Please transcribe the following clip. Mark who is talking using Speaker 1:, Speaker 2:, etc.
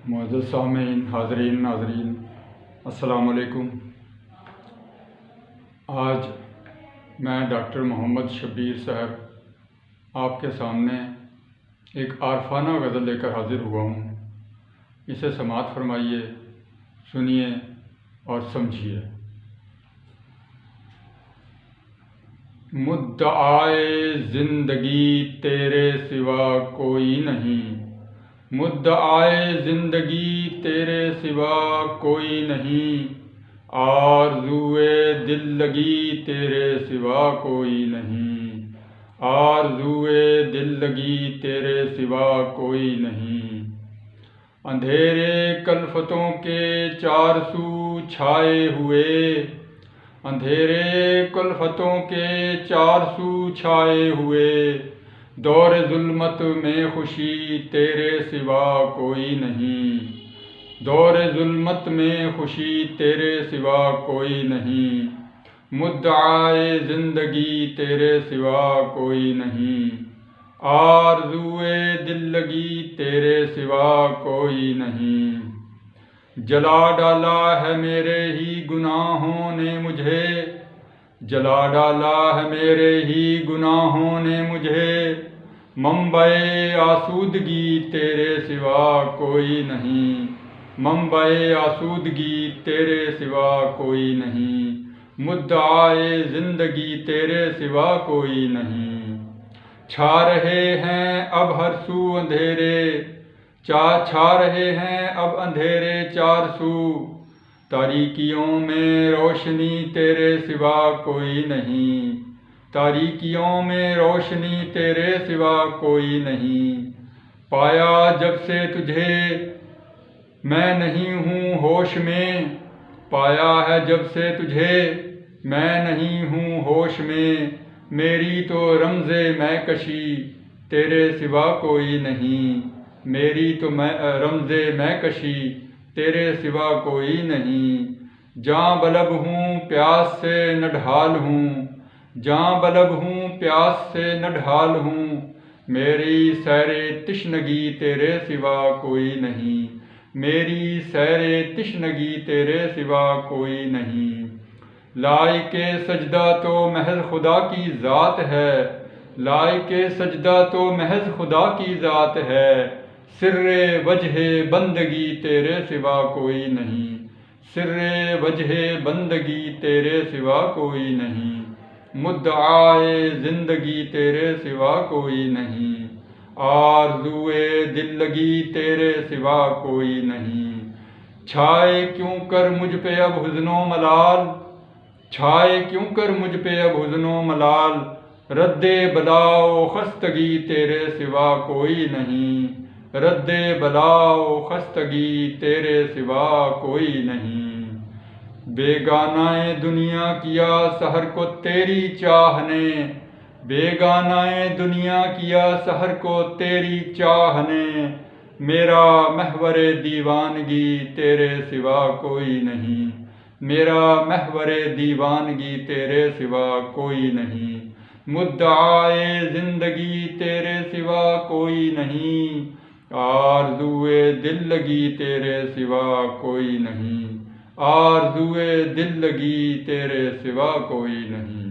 Speaker 1: معزز سامعین، حاضرین ناظرین، السلام علیکم۔ آج میں ڈاکٹر محمد شبیر صاحب آپ کے سامنے ایک عارفانہ غزل لے کر حاضر ہوا ہوں۔ اسے سماعت فرمائیے، سنیے اور سمجھیے۔ مدعائے زندگی تیرے سوا کوئی نہیں، مدعائے زندگی تیرے سوا کوئی نہیں، آرزوئے دل لگی تیرے سوا کوئی نہیں، آرزوئے دل لگی تیرے سوا کوئی نہیں۔ اندھیرے کلفتوں کے چار سو چھائے ہوئے، اندھیرے کلفتوں کے چار سو چھائے ہوئے، دور ظلمت میں خوشی تیرے سوا کوئی نہیں، دور ظلمت میں خوشی تیرے سوا کوئی نہیں، مدعائے زندگی تیرے سوا کوئی نہیں، آرزوئے دل لگی تیرے سوا کوئی نہیں۔ جلا ڈالا ہے میرے ہی گناہوں نے مجھے، جلا ڈالا ہے میرے ہی گناہوں نے مجھے، منبع آسودگی تیرے سوا کوئی نہیں، منبع آسودگی تیرے سوا کوئی نہیں، مدعائے زندگی تیرے سوا کوئی نہیں۔ چھا رہے ہیں اب ہر سو اندھیرے، چھا رہے ہیں اب اندھیرے چار سو، تاریکیوں میں روشنی تیرے سوا کوئی نہیں، تاریکیوں میں روشنی تیرے سوا کوئی نہیں۔ پایا جب سے تجھے میں نہیں ہوں ہوش میں، پایا ہے جب سے تجھے میں نہیں ہوں ہوش میں، میری تو رمز میں کشی تیرے سوا کوئی نہیں، میری تو رمز میں کشی تیرے سوا کوئی نہیں۔ جاں بلب ہوں پیاس سے نہ ڈھال ہوں، جاں بلب ہوں پیاس سے نہ ڈھال ہوں، میری سیر تشنگی تیرے سوا کوئی نہیں، میری سیر تشنگی تیرے سوا کوئی نہیں۔ لائق سجدہ تو محض خدا کی ذات ہے، لائق سجدہ تو محض خدا کی ذات ہے، سر وجہ بندگی تیرے سوا کوئی نہیں، سر وجہ بندگی تیرے سوا کوئی نہیں، مدعائے زندگی تیرے سوا کوئی نہیں، آرزوئے دل لگی تیرے سوا کوئی نہیں۔ چھائے کیوں کر مجھ پہ اب حزن و ملال، چھائے کیوں کر مجھ پہ اب حزن و ملال، رد بلا و خستگی تیرے سوا کوئی نہیں، رد بلا و خستگی تیرے سوا کوئی نہیں۔ بیگانہ دنیا کیا سحر کو تیری چاہ نے، بیگانہ دنیا کیا سحر کو تیری چاہ نے، میرا محور دیوانگی تیرے سوا کوئی نہیں، میرا محور دیوانگی تیرے سوا کوئی نہیں، مدعائے زندگی تیرے سوا کوئی نہیں، آرزوئے دل لگی تیرے سوا کوئی نہیں، آرزوئے دل لگی تیرے سوا کوئی نہیں۔